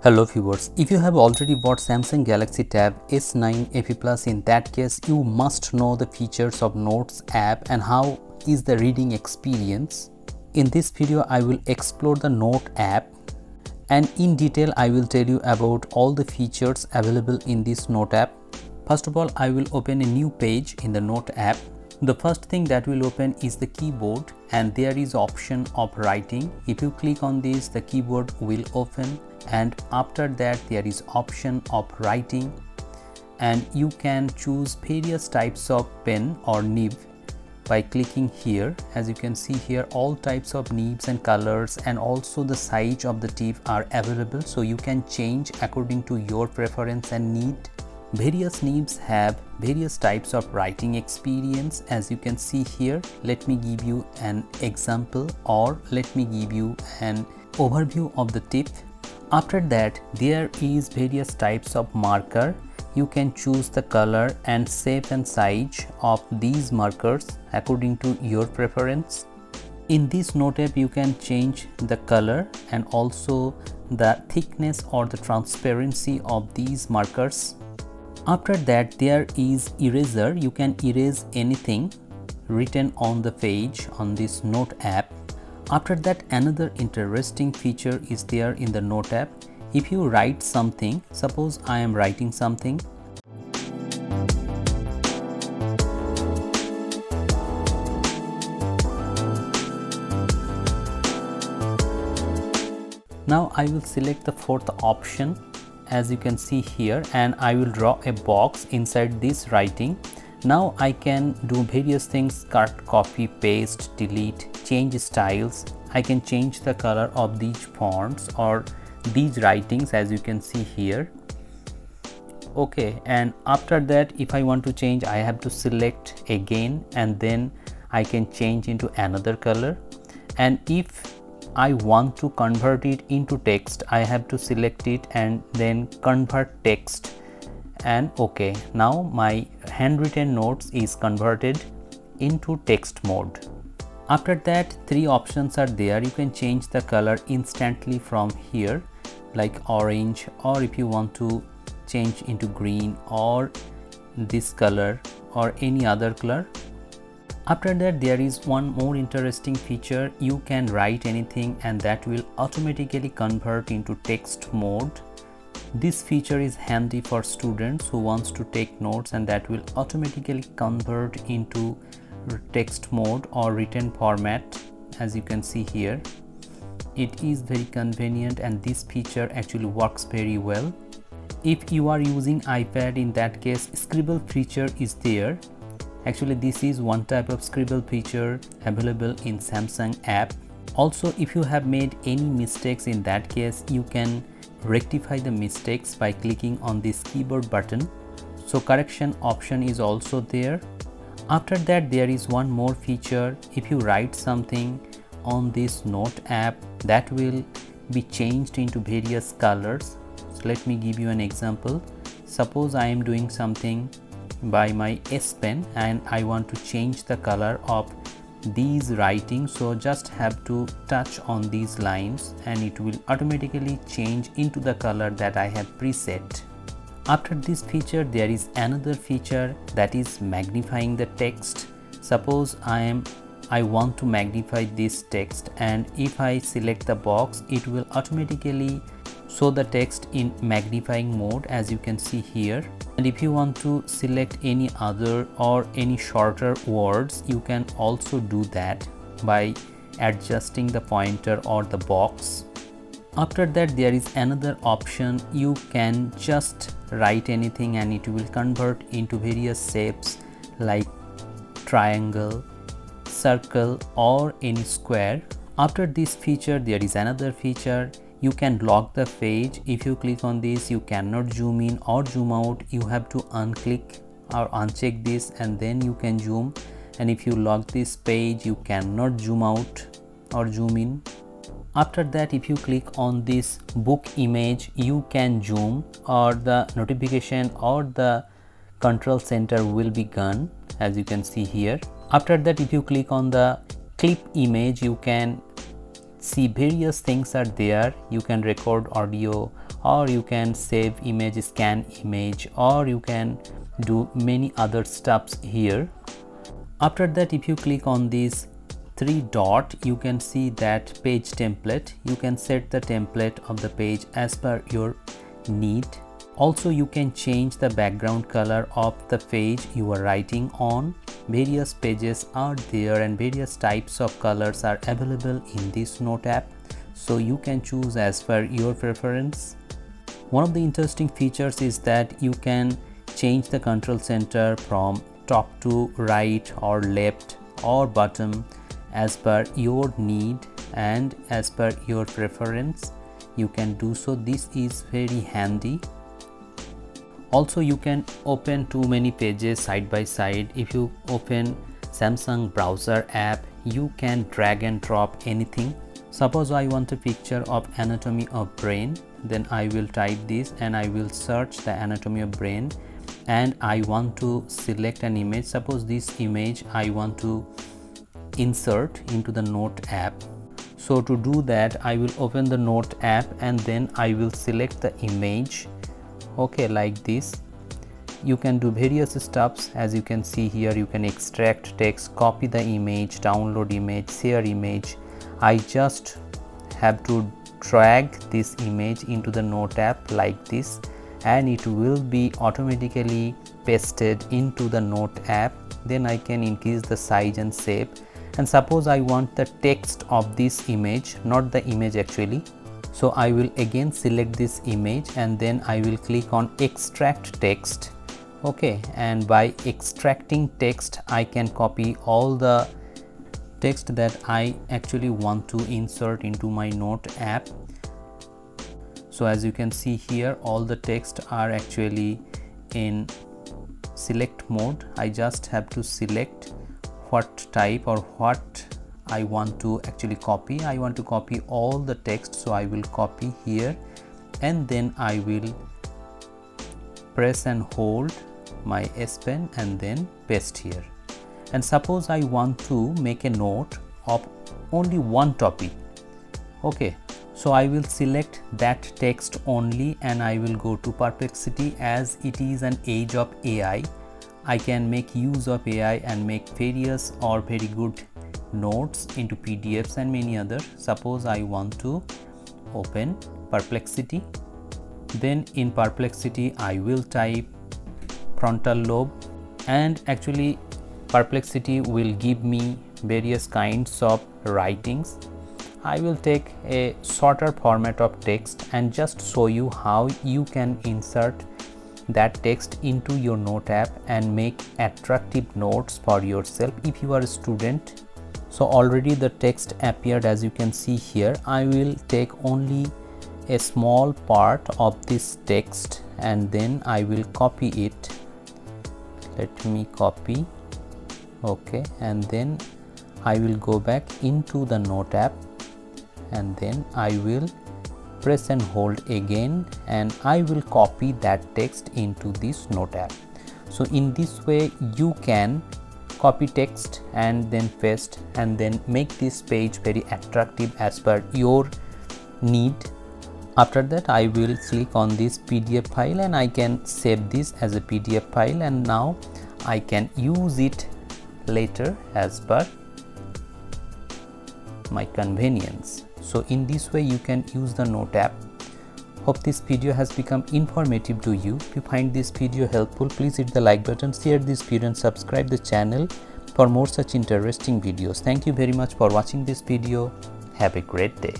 Hello viewers, if you have already bought Samsung Galaxy Tab S9 FE Plus, in that case you must know the features of Notes app and how is the reading experience. In this video I will explore the Note app and in detail I will tell you about all the features available in this Note app. First of all, I will open a new page in the Note app. The first thing that will open is the keyboard and there is option of writing. If you click on this, the keyboard will open and after that there is option of writing and you can choose various types of pen or nib by clicking here. As you can see here, all types of nibs and colors and also the size of the tip are available, so you can change according to your preference and need. Various nibs have various types of writing experience. As you can see here, let me give you an example or let me give you an overview of the tip. After that there is various types of marker. You can choose the color and shape and size of these markers according to your preference. In this Note app you can change the color and also the thickness or the transparency of these markers. After that there is eraser. You can erase anything written on the page on this Note app. After that, another interesting feature is there in the Note app. If you write something, suppose I am writing something, now I will select the fourth option as you can see here and I will draw a box inside this writing. Now I can do various things: cut, copy, paste, delete, change styles. I can change the color of these fonts or these writings as you can see here. Okay, and after that if I want to change, I have to select again and then I can change into another color. And if I want to convert it into text, I have to select it and then convert text. And okay, now my handwritten notes is converted into text mode. After that, three options are there. You can change the color instantly from here, like orange, or if you want to change into green or this color or any other color. After that there is one more interesting feature. You can write anything and that will automatically convert into text mode. This feature is handy for students who wants to take notes and that will automatically convert into text mode or written format. As you can see here, it is very convenient and this feature actually works very well. If you are using iPad, in that case scribble feature is there. Actually this is one type of scribble feature available in Samsung app. Also, if you have made any mistakes, in that case you can rectify the mistakes by clicking on this keyboard button. So correction option is also there. After that there is one more feature. If you write something on this Note app, that will be changed into various colors. So let me give you an example. Suppose I am doing something by my S Pen and I want to change the color of these writings, so just have to touch on these lines and it will automatically change into the color that I have preset. After this feature there is another feature, that is magnifying the text. Suppose I want to magnify this text and if I select the box, it will automatically show the text in magnifying mode as you can see here. And if you want to select any other or any shorter words, you can also do that by adjusting the pointer or the box. After that there is another option. You can just write anything and it will convert into various shapes like triangle, circle or any square. After this feature there is another feature. You can lock the page. If you click on this, you cannot zoom in or zoom out. You have to unclick or uncheck this and then you can zoom. And if you lock this page, you cannot zoom out or zoom in. After that, if you click on this book image, you can zoom or the notification or the control center will be gone as you can see here. After that, if you click on the clip image, you can see various things are there. You can record audio or you can save image, scan image, or you can do many other stuffs here. After that, if you click on this three dot, you can see that page template. You can set the template of the page as per your need. Also, you can change the background color of the page you are writing on. Various pages are there and various types of colors are available in this note app, so you can choose as per your preference. One of the interesting features is that you can change the control center from top to right or left or bottom as per your need and as per your preference. You can do so. This is very handy. Also, you can open too many pages side by side. If you open Samsung browser app, you can drag and drop anything. Suppose I want a picture of anatomy of brain, then I will type this and I will search the anatomy of brain, and I want to select an image. Suppose this image I want to insert into the note app. So to do that, I will open the note app and then I will select the image. Okay, like this. You can do various stuffs. As you can see here, you can extract text, copy the image, download image, share image. I just have to drag this image into the note app like this, and it will be automatically pasted into the note app. Then I can increase the size and shape. And suppose I want the text of this image, not the image actually. So I will again select this image and then I will click on extract text. Okay, and by extracting text, I can copy all the text that I actually want to insert into my note app. So as you can see here, all the text are actually in select mode. I just have to select what type or what I want to actually copy. I want to copy all the text, so I will copy here and then I will press and hold my S Pen and then paste here. And suppose I want to make a note of only one topic. Okay, so I will select that text only and I will go to Perplexity. As it is an age of AI, I can make use of AI and make various or very good notes into PDFs and many other. Suppose I want to open Perplexity. Then in Perplexity, I will type frontal lobe, and actually Perplexity will give me various kinds of writings. I will take a shorter format of text and just show you how you can insert that text into your note app and make attractive notes for yourself if you are a student. So already the text appeared, as you can see here. I will take only a small part of this text and then I will copy it. Let me copy. Okay, and then I will go back into the note app and then I will press and hold again and I will copy that text into this note app. So in this way you can copy text and then paste and then make this page very attractive as per your need. After that, I will click on this PDF file and I can save this as a PDF file, and now I can use it later as per my convenience. So in this way you can use the note app. Hope this video has become informative to you. If you find this video helpful, please hit the like button, share this video and subscribe the channel for more such interesting videos. Thank you very much for watching this video. Have a great day.